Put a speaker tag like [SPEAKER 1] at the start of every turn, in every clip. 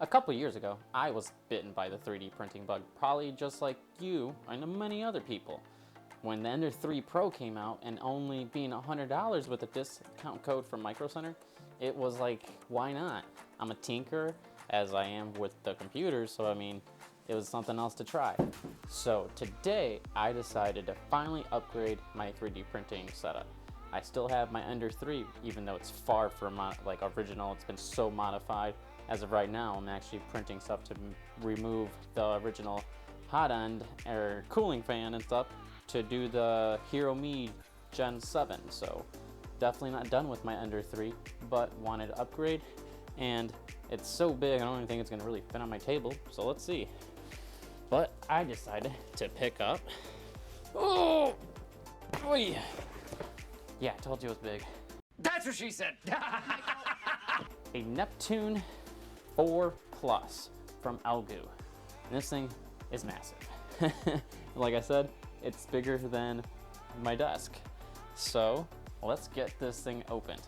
[SPEAKER 1] A couple years ago, I was bitten by the 3D printing bug, probably just like you and many other people. When the Ender 3 Pro came out and only being $100 with a discount code from Micro Center, it was like, why not? I'm a tinker, as I am with the computers, so I mean, it was something else to try. So today, I decided to finally upgrade my 3D printing setup. I still have my Ender 3, even though it's far from like original. It's been so modified. As of right now, I'm actually printing stuff to remove the original hot end or cooling fan and stuff to do the Hero Me Gen 7. So definitely not done with my Ender 3, but wanted to upgrade. And it's so big, I don't even think it's gonna really fit on my table. So let's see. But I decided to pick up, oh, yeah, I told you it was big.
[SPEAKER 2] That's what she said.
[SPEAKER 1] A Neptune 4 Plus from Elegoo. And this thing is massive. Like I said, it's bigger than my desk. So let's get this thing opened.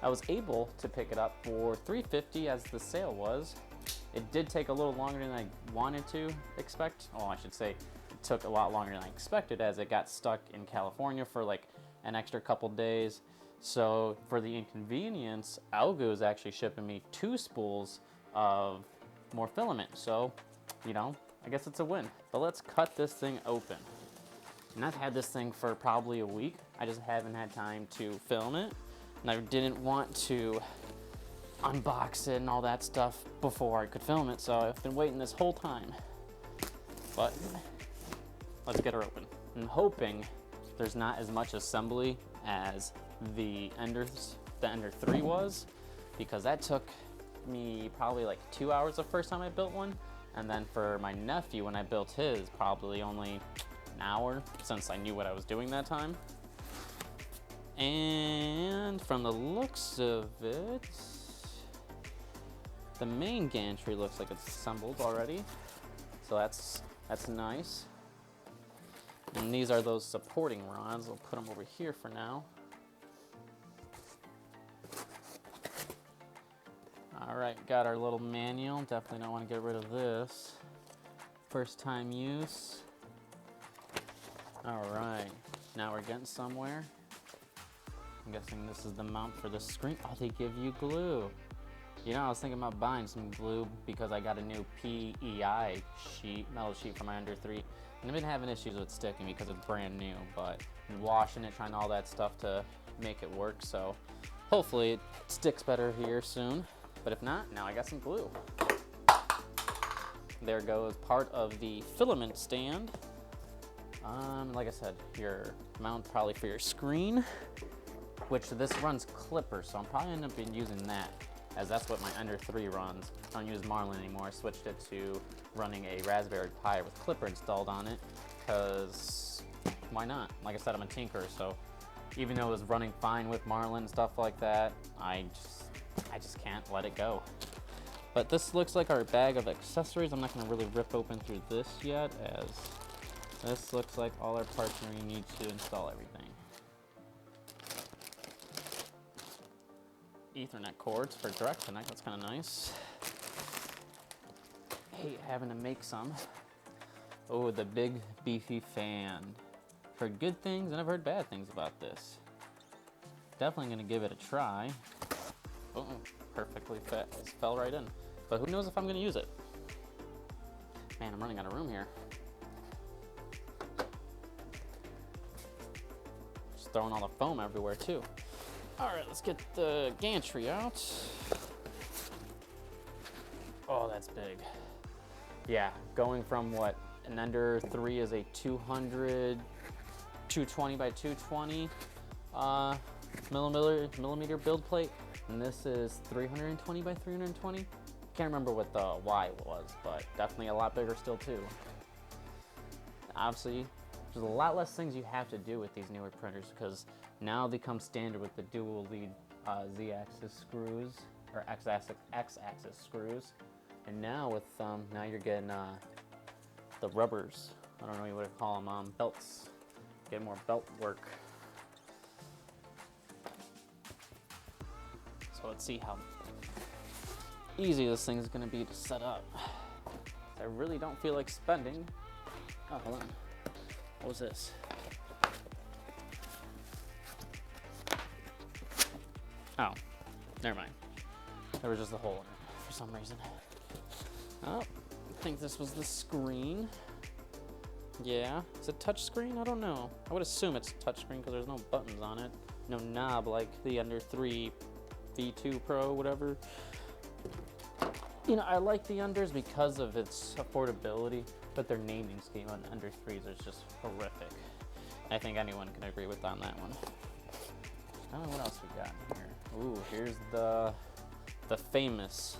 [SPEAKER 1] I was able to pick it up for $350 as the sale was. It did take a little longer than I wanted to expect. Oh, I should say it took a lot longer than I expected as it got stuck in California for like an extra couple days. So for the inconvenience, Elegoo is actually shipping me 2 spools of more filament. So, you know, I guess it's a win. But let's cut this thing open. And I've had this thing for probably a week. I just haven't had time to film it. And I didn't want to unbox it and all that stuff before I could film it. So I've been waiting this whole time. But let's get her open. I'm hoping there's not as much assembly as the Ender 3 was, because that took me probably like 2 hours the first time I built one. And then for my nephew, when I built his, probably only an hour, since I knew what I was doing that time. And from the looks of it, the main gantry looks like it's assembled already. So that's nice. And these are those supporting rods. I'll put them over here for now. All right, got our little manual. Definitely don't want to get rid of this. First time use. All right, now we're getting somewhere. I'm guessing this is the mount for the screen. Oh, they give you glue. You know, I was thinking about buying some glue because I got a new PEI sheet, metal sheet for my Ender 3. And I've been having issues with sticking because it's brand new, but I'm washing it, trying all that stuff to make it work. So hopefully it sticks better here soon. But if not, now I got some glue. There goes part of the filament stand. Like I said, your mount probably for your screen, which this runs Clipper, so I'm probably end up using that, as that's what my Ender 3 runs. I don't use Marlin anymore. I switched it to running a Raspberry Pi with Clipper installed on it, because why not? Like I said, I'm a tinker, so even though it was running fine with Marlin and stuff like that, I just can't let it go. But this looks like our bag of accessories. I'm not gonna really rip open through this yet, as this looks like all our parts we need to install everything. Ethernet cords for direct connect, that's kind of nice. Hate having to make some. Oh, the big beefy fan. Heard good things and I've heard bad things about this. Definitely gonna give it a try. Oh, perfectly fit, it fell right in. But who knows if I'm gonna use it. Man, I'm running out of room here. Just throwing all the foam everywhere too. All right, let's get the gantry out. Oh, that's big. Yeah, going from what, an Ender 3 is a 220 by 220 millimeter build plate, and this is 320 by 320. Can't remember what the Y was, but definitely a lot bigger still too. Obviously, there's a lot less things you have to do with these newer printers, because now they come standard with the dual lead Z-axis screws, or X-axis screws. And now with now you're getting the rubbers. I don't know what to call them, belts. Get more belt work. So let's see how easy this thing is gonna be to set up. I really don't feel like spending. Oh, hold on. What was this? Oh, never mind. There was just a hole in it for some reason. Oh, I think this was the screen. Yeah, is it touch screen? I don't know. I would assume it's touch screen because there's no buttons on it. No knob like the Under 3 V2 Pro, whatever. You know, I like the Unders because of its affordability, but their naming scheme on the Under 3s is just horrific. I think anyone can agree with on that one. I don't know what else we got in here. Ooh, here's the famous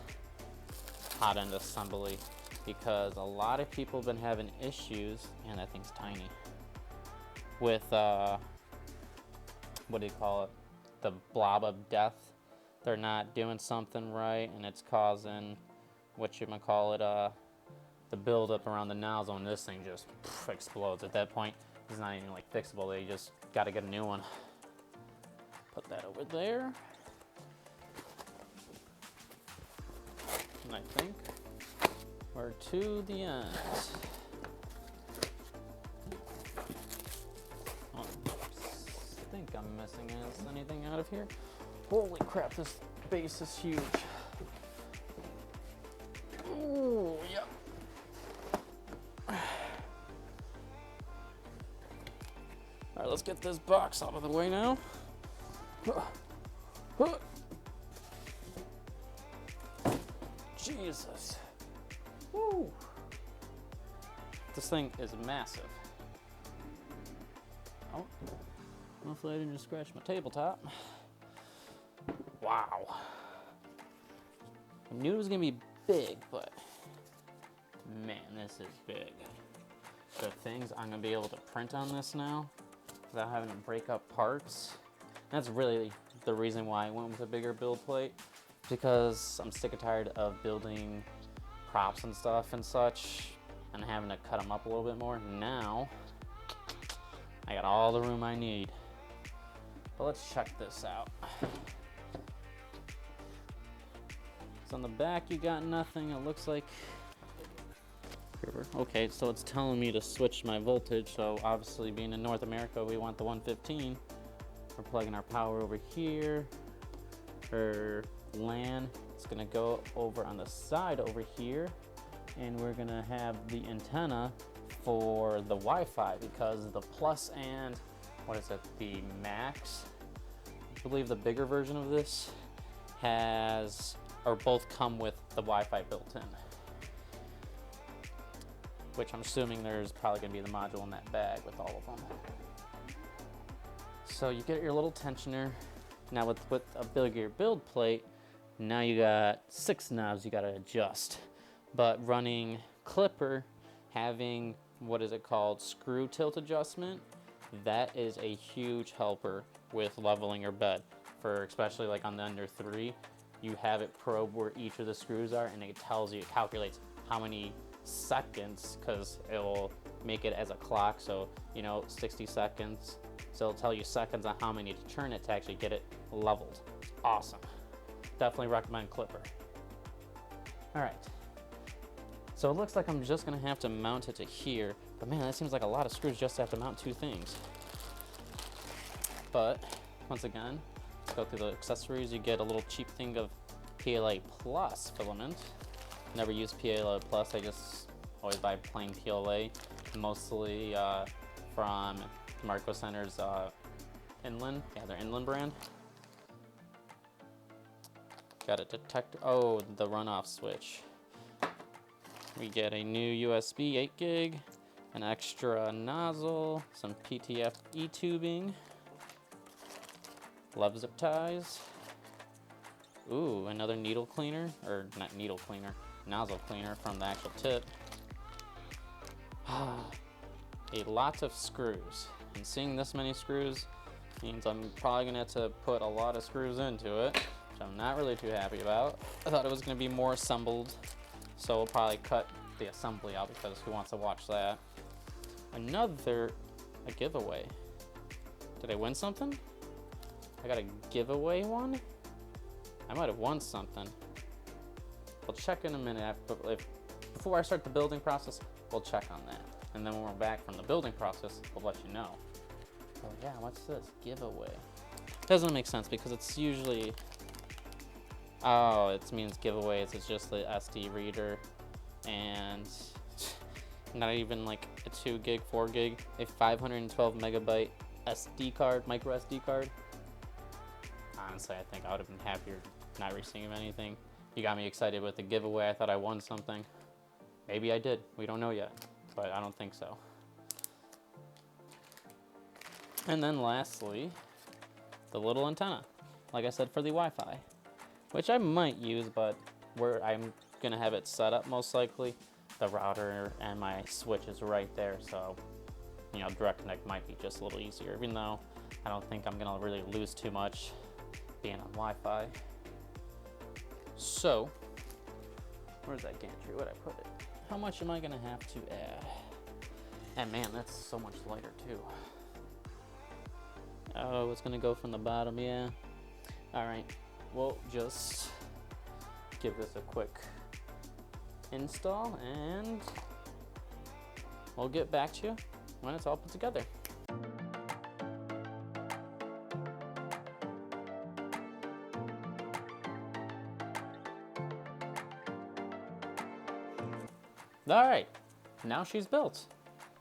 [SPEAKER 1] hot end assembly, because a lot of people have been having issues, and that thing's tiny, with what do you call it? The blob of death. They're not doing something right, and it's causing whatchamacallit, the buildup around the nozzle, and this thing just explodes. At that point, it's not even like fixable. They just got to get a new one. Put that over there. And I think we're to the end. Oh, I think I'm missing anything out of here. Holy crap, this base is huge. Ooh, yep. All right, let's get this box out of the way now. Jesus. Woo. This thing is massive. Oh, hopefully I didn't just scratch my tabletop. Wow. I knew it was gonna be big, but man, this is big. The things I'm gonna be able to print on this now without having to break up parts. That's really the reason why I went with a bigger build plate, because I'm sick and tired of building props and stuff and such and having to cut them up a little bit more. Now, I got all the room I need. But let's check this out. So on the back, you got nothing. It looks like, okay, so it's telling me to switch my voltage. So obviously being in North America, we want the 115. We're plugging our power over here. Our LAN, it's gonna go over on the side over here. And we're gonna have the antenna for the Wi-Fi, because the Plus and, what is it, the Max, I believe the bigger version of this has, or both come with the Wi-Fi built in. Which I'm assuming there's probably gonna be the module in that bag with all of them. So you get your little tensioner. Now with a bigger build plate, now you got 6 knobs you gotta adjust. But running clipper, having, what is it called, screw tilt adjustment, that is a huge helper with leveling your bed. For especially like on the Under 3, you have it probe where each of the screws are, and it tells you, it calculates how many seconds, because it will make it as a clock. So, you know, 60 seconds. So it'll tell you seconds on how many to turn it to actually get it leveled. It's awesome. Definitely recommend clipper. All right. So it looks like I'm just gonna have to mount it to here, but man, that seems like a lot of screws just to have to mount 2 things. But once again, let's go through the accessories. You get a little cheap thing of PLA Plus filament. Never use PLA Plus, I just always buy plain PLA, mostly from Marco Center's Inland, yeah, their Inland brand. Got a detector, oh, the runoff switch. We get a new USB 8 gig, an extra nozzle, some PTFE tubing, love zip ties. Ooh, another needle cleaner, or not needle cleaner, nozzle cleaner from the actual tip. A lot of screws, and seeing this many screws means I'm probably gonna have to put a lot of screws into it, which I'm not really too happy about. I thought it was gonna be more assembled, so we'll probably cut the assembly out because who wants to watch that? A giveaway. Did I win something? I got a giveaway one? I might have won something. we'll check in a minute. Before I start the building process, we'll check on that. And then when we're back from the building process, we'll let you know. Oh yeah, what's this? Giveaway. Doesn't make sense because it's usually, oh, it means giveaways. It's just the SD reader and not even like a 2 gig, 4 gig, a 512 megabyte SD card, micro SD card. Honestly, I think I would have been happier not receiving anything. You got me excited with the giveaway. I thought I won something. Maybe I did. We don't know yet, but I don't think so. And then lastly, the little antenna. Like I said, for the Wi-Fi, which I might use, but where I'm gonna have it set up most likely, the router and my switch is right there. So, you know, direct connect might be just a little easier, even though I don't think I'm gonna really lose too much being on Wi-Fi. So, where's that gantry? Where'd I put it? How much am I gonna have to add? And man, that's so much lighter too. Oh, it's gonna go from the bottom, yeah. All right, we'll just give this a quick install and we'll get back to you when it's all put together. All right, now she's built.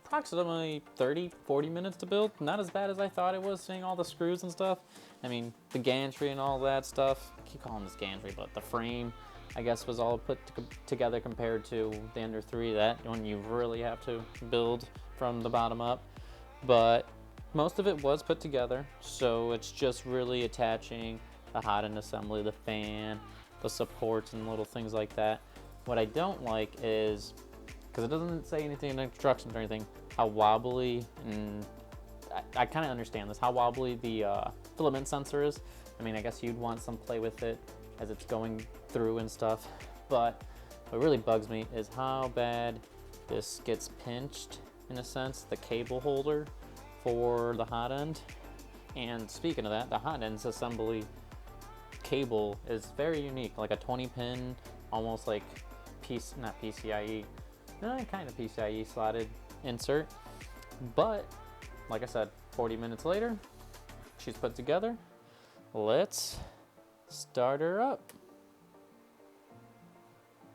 [SPEAKER 1] Approximately 30-40 minutes to build. Not as bad as I thought it was, seeing all the screws and stuff. I mean, the gantry and all that stuff. I keep calling this gantry, but the frame, I guess, was all put together compared to the Ender 3. That one you really have to build from the bottom up. But most of it was put together, so it's just really attaching the hot end assembly, the fan, the supports, and little things like that. What I don't like is, because it doesn't say anything in the instructions or anything, how wobbly, and I kind of understand this, how wobbly the filament sensor is. I mean, I guess you'd want some play with it as it's going through and stuff, but what really bugs me is how bad this gets pinched, in a sense, the cable holder for the hot end. And speaking of that, the hot end's assembly cable is very unique, like a 20 pin, almost like not PCIe, kind of PCIe slotted insert. But like I said, 40 minutes later, she's put together. Let's start her up.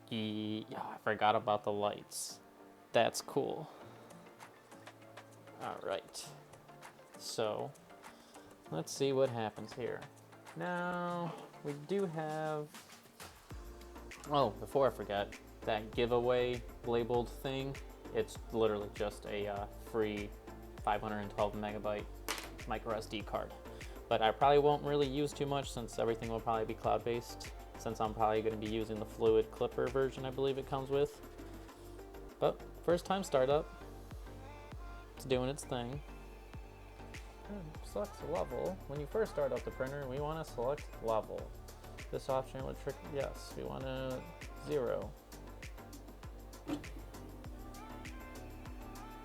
[SPEAKER 1] Yeah, I forgot about the lights. That's cool. All right, so let's see what happens here. Now we do have, oh, before I forget, that giveaway labeled thing, it's literally just a free 512 megabyte micro SD card. But I probably won't really use too much since everything will probably be cloud-based, since I'm probably going to be using the Fluid Clipper version I believe it comes with. But first time startup, it's doing its thing. Select level. When you first start up the printer, we want to select level. This option would trick, yes, we want to 0.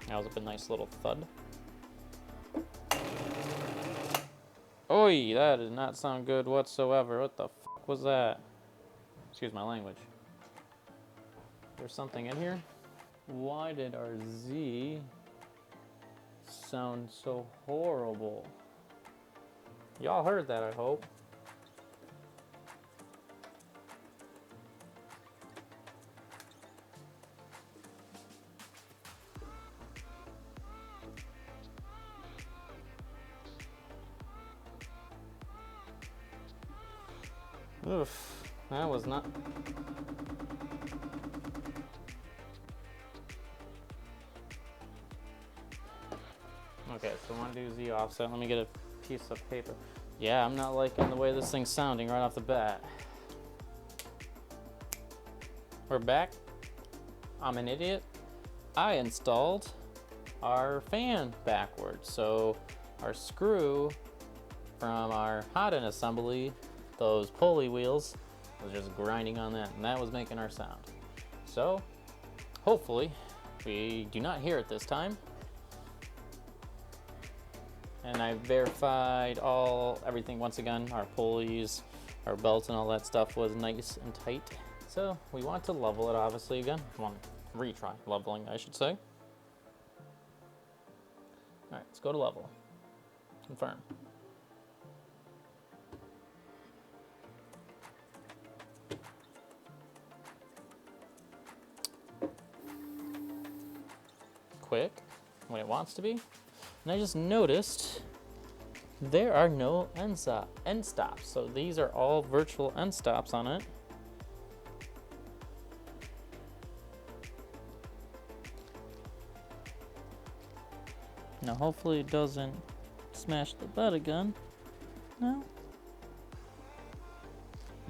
[SPEAKER 1] That was a nice little thud. Oi, that did not sound good whatsoever. What the fuck was that? Excuse my language. There's something in here? Why did our Z sound so horrible? Y'all heard that, I hope. Oof, that was not... Okay, so I want to do Z offset. Let me get a piece of paper. Yeah, I'm not liking the way this thing's sounding right off the bat. We're back. I'm an idiot. I installed our fan backwards. So our screw from our hot end assembly, those pulley wheels, was just grinding on that, and that was making our sound. So hopefully we do not hear it this time. And I verified everything once again. Our pulleys, our belts, and all that stuff was nice and tight. So we want to level it obviously again. We want to retry leveling, I should say. All right, let's go to level. Confirm. Quick, when it wants to be. And I just noticed there are no end stops. So these are all virtual end stops on it. Now hopefully it doesn't smash the bed again. No.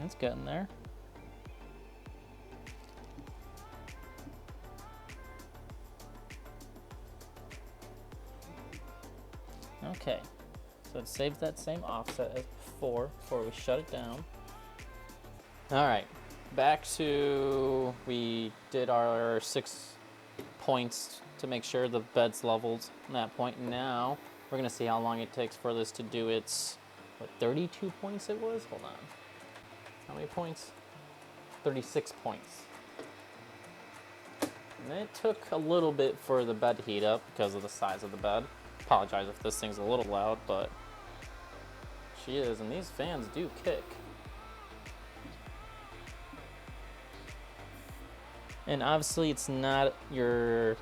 [SPEAKER 1] It's getting there. Okay, so it saves that same offset as before we shut it down. All right, back to, we did our 6 points to make sure the bed's leveled at that point. Now we're gonna see how long it takes for this to do its, what, 32 points it was? Hold on. How many points? 36 points. And it took a little bit for the bed to heat up because of the size of the bed. Apologize if this thing's a little loud, but she is, and these fans do kick. And obviously it's not your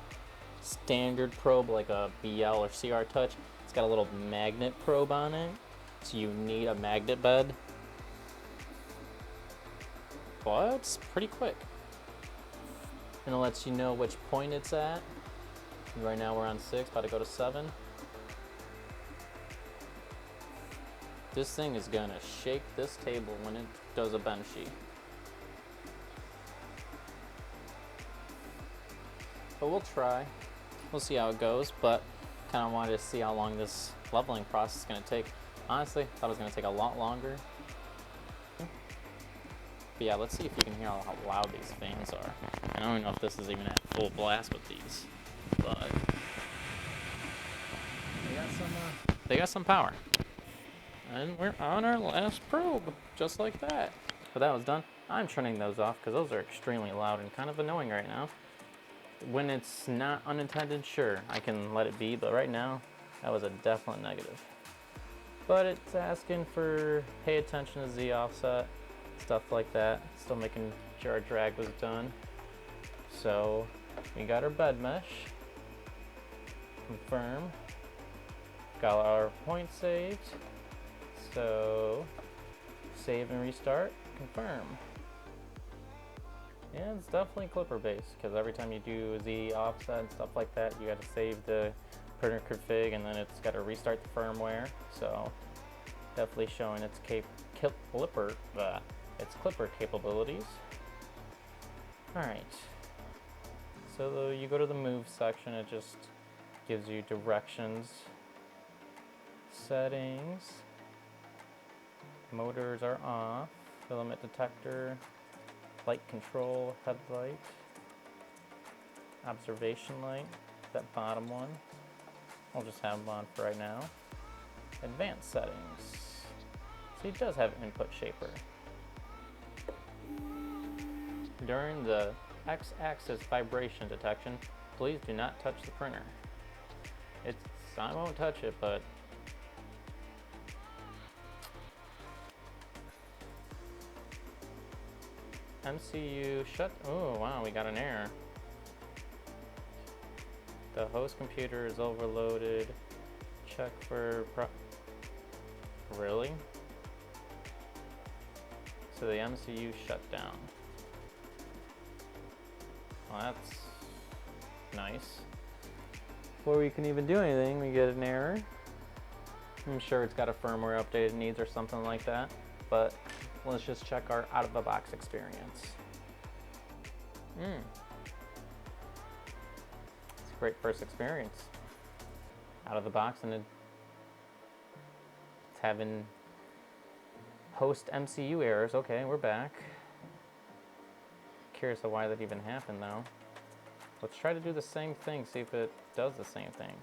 [SPEAKER 1] standard probe like a BL or CR Touch. It's got a little magnet probe on it, so you need a magnet bed. But it's pretty quick. And it lets you know which point it's at. Right now we're on 6, about to go to 7. This thing is gonna shake this table when it does a benchy. But we'll try. We'll see how it goes, but kind of wanted to see how long this leveling process is gonna take. Honestly, thought it was gonna take a lot longer. But yeah, let's see if you can hear how loud these fans are. I don't even know if this is even at full blast with these, but they got some power. And we're on our last probe, just like that. But that was done. I'm turning those off because those are extremely loud and kind of annoying right now. When it's not unintended, sure, I can let it be, but right now, that was a definite negative. But it's asking for pay attention to Z offset, stuff like that. Still making sure our drag was done. So we got our bed mesh. Confirm. Got our point saved. So save and restart, confirm. Yeah, it's definitely clipper based because every time you do Z offset and stuff like that, you got to save the printer config and then it's got to restart the firmware. So definitely showing its clipper capabilities. All right. So you go to the move section, it just gives you directions, settings. Motors are off, filament detector, light control, headlight, observation light, that bottom one. I'll just have them on for right now. Advanced settings. So it does have input shaper. During the X-axis vibration detection, please do not touch the printer. I won't touch it, but MCU shut. Oh wow, we got an error. The host computer is overloaded. Check for really? So the MCU shut down. Well, that's nice. Before we can even do anything, we get an error. I'm sure it's got a firmware update it needs or something like that, but let's just check our out-of-the-box experience. It's a great first experience. Out of the box, and it's having host MCU errors. Okay, we're back. Curious of why that even happened though. Let's try to do the same thing, see if it does the same thing.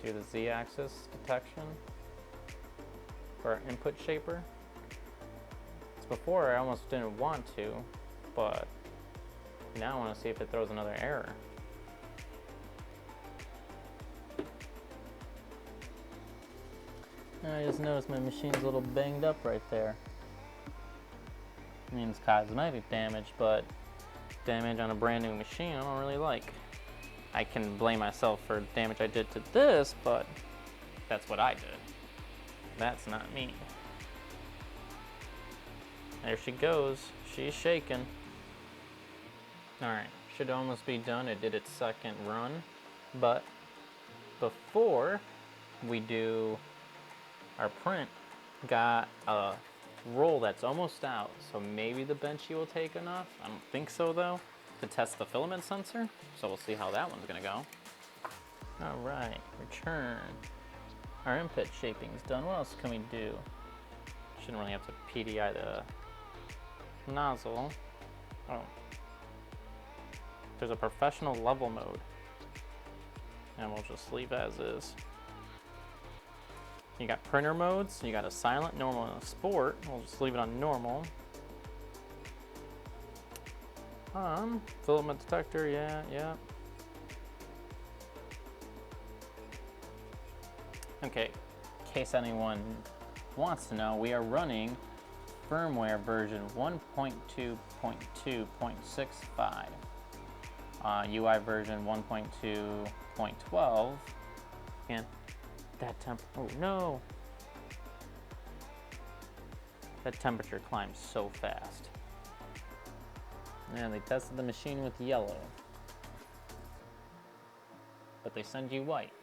[SPEAKER 1] Do the Z-axis detection.
[SPEAKER 2] for our input shaper. Before I almost didn't want to, but now I want to see if it throws another error. I just noticed my machine's a little banged up right there. It means cosmetic damage, but damage on a brand new machine I don't really like. I can blame myself for damage I did to this, but that's what I did. That's not me. There she goes. She's shaking. Alright, should almost be done. It did its second run. But before we do our print, got a roll that's almost out. So maybe the benchy will take enough. I don't think so though, to test the filament sensor. So we'll see how that one's gonna go. Alright, return. Our input shaping's done. What else can we do? Shouldn't really have to PDI the nozzle. Oh. There's a professional level mode. And we'll just leave as is. You got printer modes, you got a silent, normal, and a sport. We'll just leave it on normal. Filament detector, yeah. Okay, in case anyone wants to know, we are running firmware version 1.2.2.65. UI version 1.2.12. And that oh no! That temperature climbs so fast. And they tested the machine with yellow. But they send you white.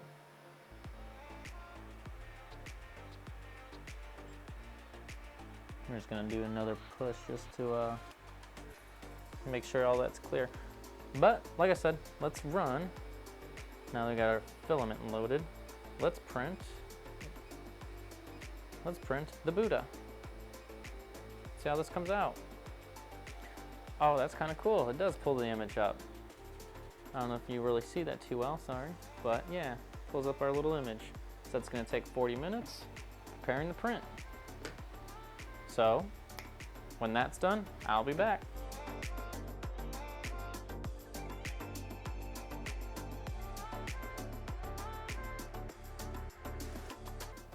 [SPEAKER 2] We're just gonna do another push just to make sure all that's clear. But like I said, let's run. Now we got our filament loaded. Let's print. Let's print the Buddha. See how this comes out. Oh, that's kind of cool. It does pull the image up. I don't know if you really see that too well, sorry. But yeah, pulls up our little image. So that's gonna take 40 minutes preparing the print. So, when that's done, I'll be back.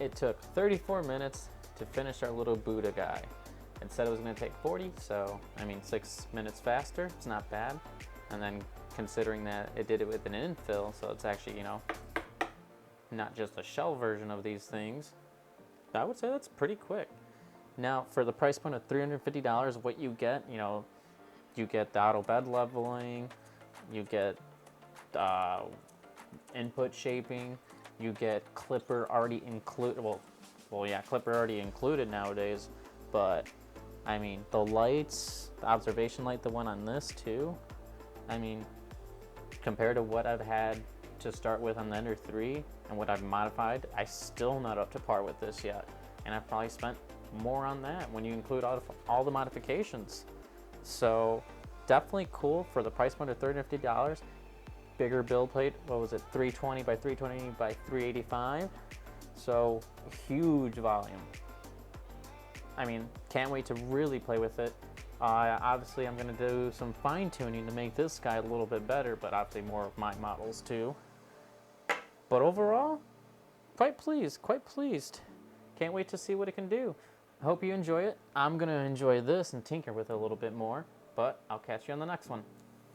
[SPEAKER 2] It took 34 minutes to finish our little Buddha guy. It said it was gonna take 40, so, I mean, 6 minutes faster, it's not bad. And then considering that it did it with an infill, so it's actually, you know, not just a shell version of these things, I would say that's pretty quick. Now, for the price point of $350, what you get, you know, you get the auto bed leveling, you get input shaping, you get clipper already included. Well, yeah, clipper already included nowadays, but I mean, the lights, the observation light, the one on this too, I mean, compared to what I've had to start with on the Ender 3 and what I've modified, I'm still not up to par with this yet. And I've probably spent more on that when you include all the modifications. So definitely cool for the price point of $350. Bigger build plate, what was it, 320 by 320 by 385. So huge volume. I mean, can't wait to really play with it. Obviously I'm gonna do some fine tuning to make this guy a little bit better, but obviously more of my models too. But overall, quite pleased. Can't wait to see what it can do. I hope you enjoy it. I'm gonna enjoy this and tinker with it a little bit more, but I'll catch you on the next one.